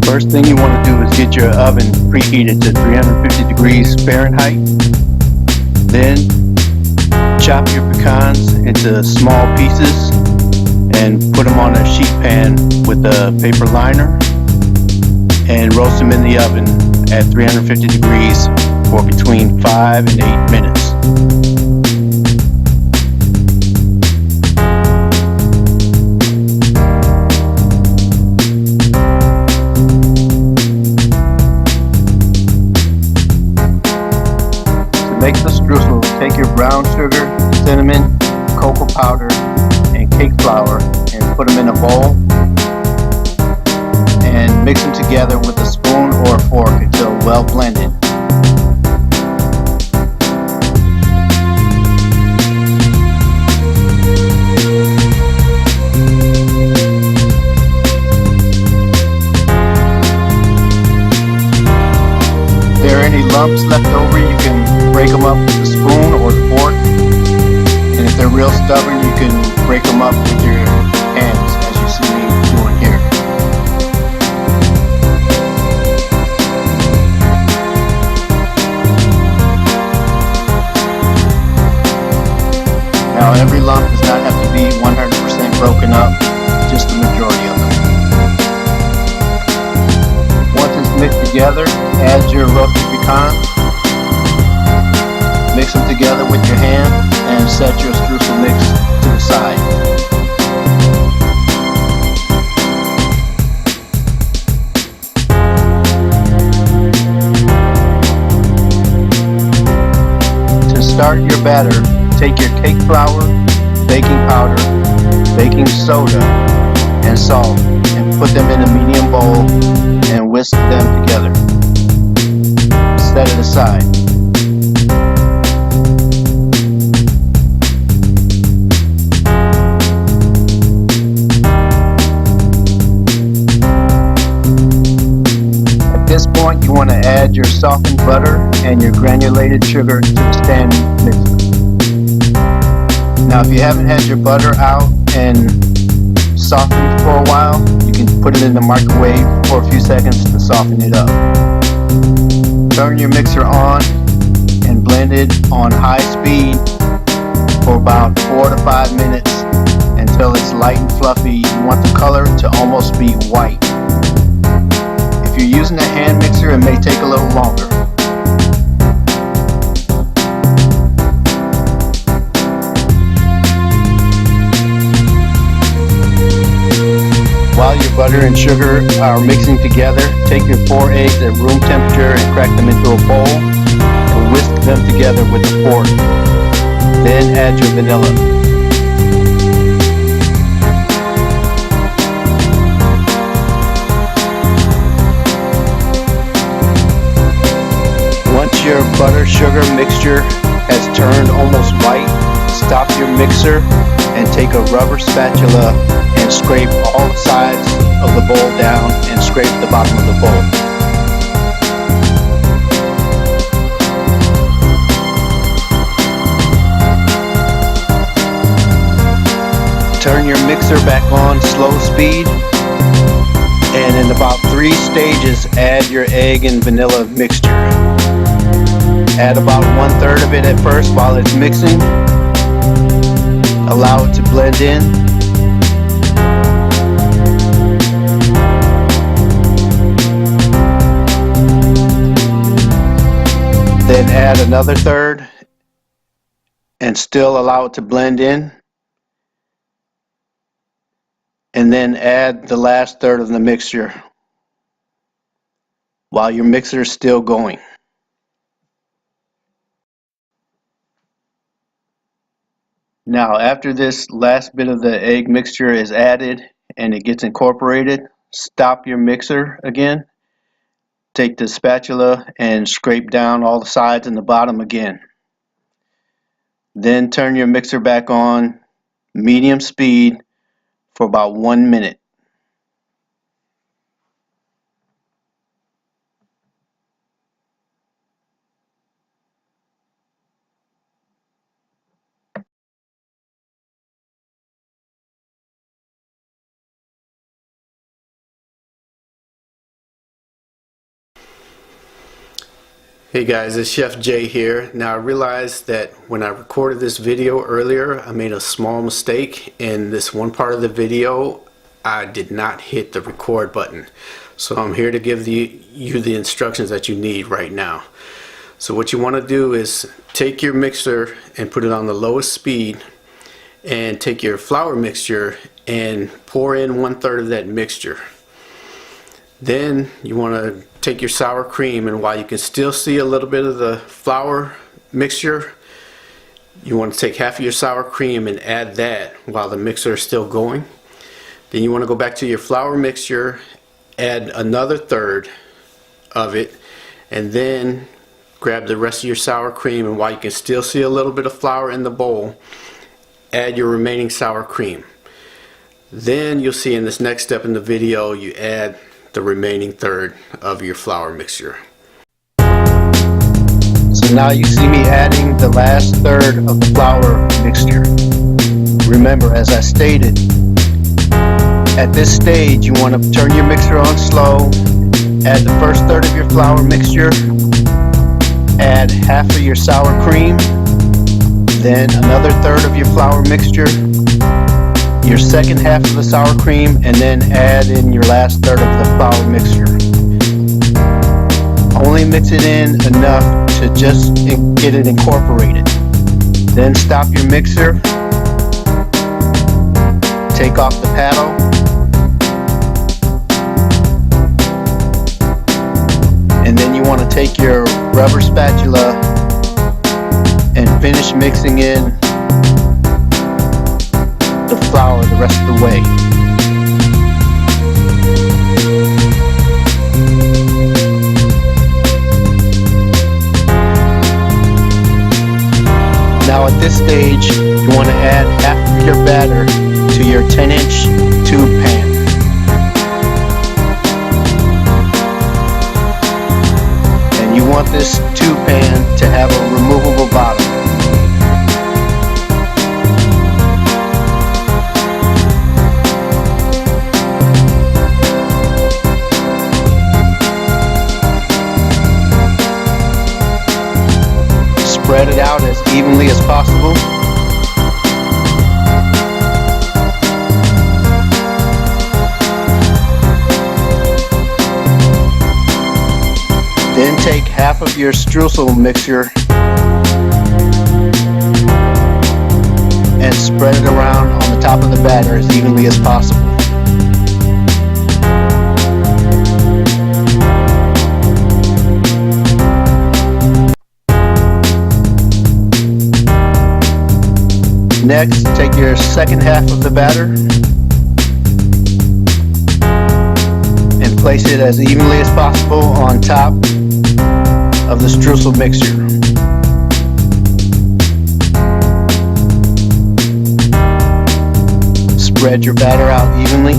First thing you want to do is get your oven preheated to 350 degrees Fahrenheit. Then chop your pecans into small pieces and put them on a sheet pan with a paper liner and roast them in the oven at 350 degrees for between 5 and 8 minutes. To make the streusel, take your brown sugar, cinnamon, cocoa powder, and cake flour and put them in a bowl and mix them together with a spoon or a fork until well blended. If there are any lumps left over, you can break them up with the spoon or the fork, and if they're real stubborn, you can break them up with your hands, as you see me doing here. Now, every lump does not have to be 100% broken up, just the majority of them. Once it's mixed together, add your roasted pecans. Mix them together with your hand and set your streusel mix to the side. To start your batter, take your cake flour, baking powder, baking soda, and salt and put them in a medium bowl and whisk them together. Set it aside. At this point, you want to add your softened butter and your granulated sugar to the standing mixer. Now, if you haven't had your butter out and softened for a while, you can put it in the microwave for a few seconds to soften it up. Turn your mixer on and blend it on high speed for about 4 to 5 minutes until it's light and fluffy. You want the color to almost be white. If you're using a hand mixer, it may take a little longer. While your butter and sugar are mixing together, take your 4 eggs at room temperature and crack them into a bowl and whisk them together with a fork. Then add your vanilla. Once your butter-sugar mixture has turned almost white, stop your mixer and take a rubber spatula and scrape all the sides of the bowl down and scrape the bottom of the bowl. Turn your mixer back on slow speed and in about 3 stages add your egg and vanilla mixture. Add about 1/3 of it at first while it's mixing. Allow it to blend in. Then add another 1/3 and still allow it to blend in. And then add the last 1/3 of the mixture while your mixer is still going. Now, after this last bit of the egg mixture is added and it gets incorporated, stop your mixer again. Take the spatula and scrape down all the sides and the bottom again. Then turn your mixer back on medium speed for about 1 minute. Hey guys, it's Chef Jay here. Now I realized that when I recorded this video earlier, I made a small mistake. In this one part of the video, I did not hit the record button. So I'm here to give you the instructions that you need right now. So what you want to do is take your mixer and put it on the lowest speed, and take your flour mixture and pour in 1/3 of that mixture. Then you want to take your sour cream, and while you can still see a little bit of the flour mixture, you want to take half of your sour cream and add that while the mixer is still going. Then you want to go back to your flour mixture, add another 1/3 of it, and then grab the rest of your sour cream, and while you can still see a little bit of flour in the bowl, add your remaining sour cream. Then you'll see in this next step in the video, you add the remaining 1/3 of your flour mixture. So now you see me adding the last 1/3 of the flour mixture. Remember, as I stated, at this stage you want to turn your mixer on slow, add the first 1/3 of your flour mixture, add half of your sour cream, then another 1/3 of your flour mixture, your second half of the sour cream, and then add in your last 1/3 of the flour mixture. Only mix it in enough to just get it incorporated. Then stop your mixer, take off the paddle, and then you want to take your rubber spatula and finish mixing in the flour the rest of the way. Now at this stage, you want to add half of your batter to your 10-inch tube pan. And you want this tube pan to have a removable bottom. Spread it out as evenly as possible. Then take half of your streusel mixture and spread it around on the top of the batter as evenly as possible. Next, take your second half of the batter and place it as evenly as possible on top of the streusel mixture. Spread your batter out evenly.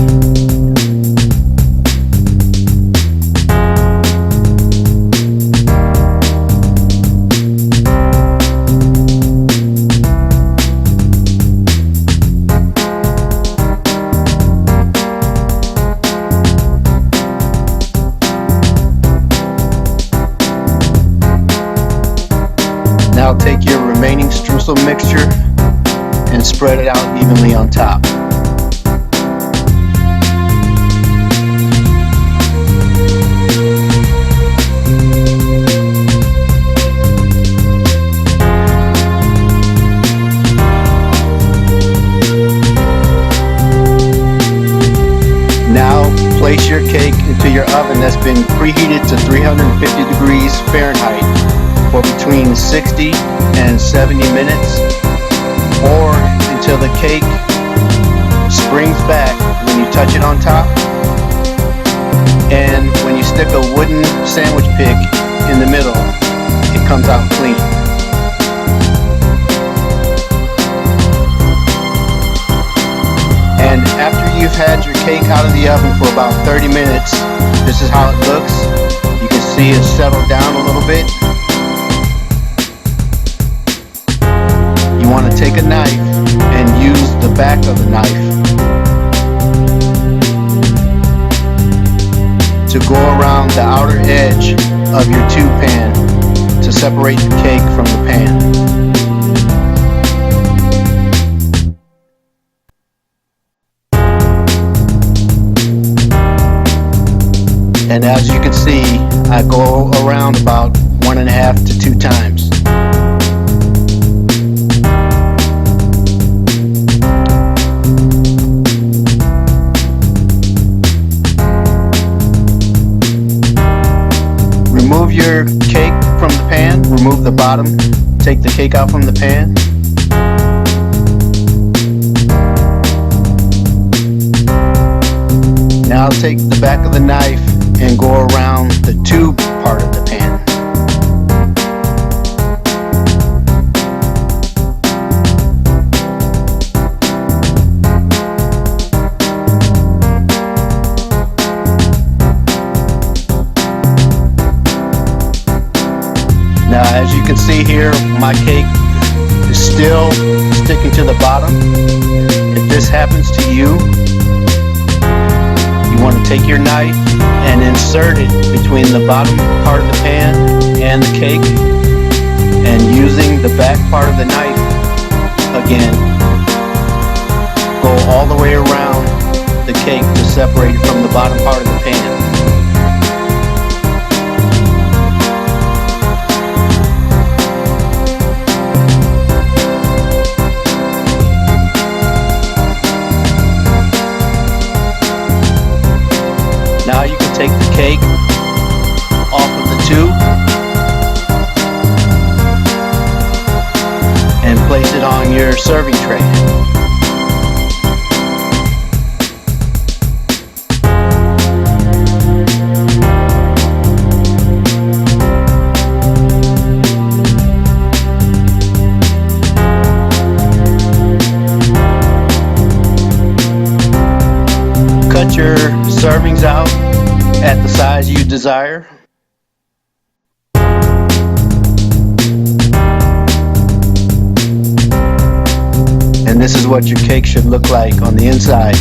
Now take your remaining streusel mixture and spread it out evenly on top. Now place your cake into your oven that's been preheated to 350 degrees Fahrenheit for between 60 and 70 minutes, or until the cake springs back when you touch it on top, and when you stick a wooden sandwich pick in the middle, it comes out clean. And after you've had your cake out of the oven for about 30 minutes, this is how it looks. You can see it settled down a little bit. You want to take a knife and use the back of the knife to go around the outer edge of your tube pan to separate the cake from the pan. And as you can see, I go around about 1.5 to 2 times. Remove your cake from the pan, remove the bottom, take the cake out from the pan. Now take the back of the knife and go around the tube part of the pan. Now, as you can see here, my cake is still sticking to the bottom. If this happens to you, you want to take your knife and insert it between the bottom part of the pan and the cake, and using the back part of the knife again, go all the way around the cake to separate it from the bottom part of the pan. Now you can take the cake off of the tube and place it on your serving tray. Cut your servings out at the size you desire. And this is what your cake should look like on the inside.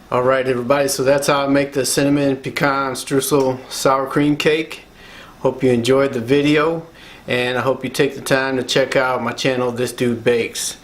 Alright everybody, so that's how I make the cinnamon pecan streusel sour cream cake. Hope you enjoyed the video, and I hope you take the time to check out my channel, This Dude Bakes.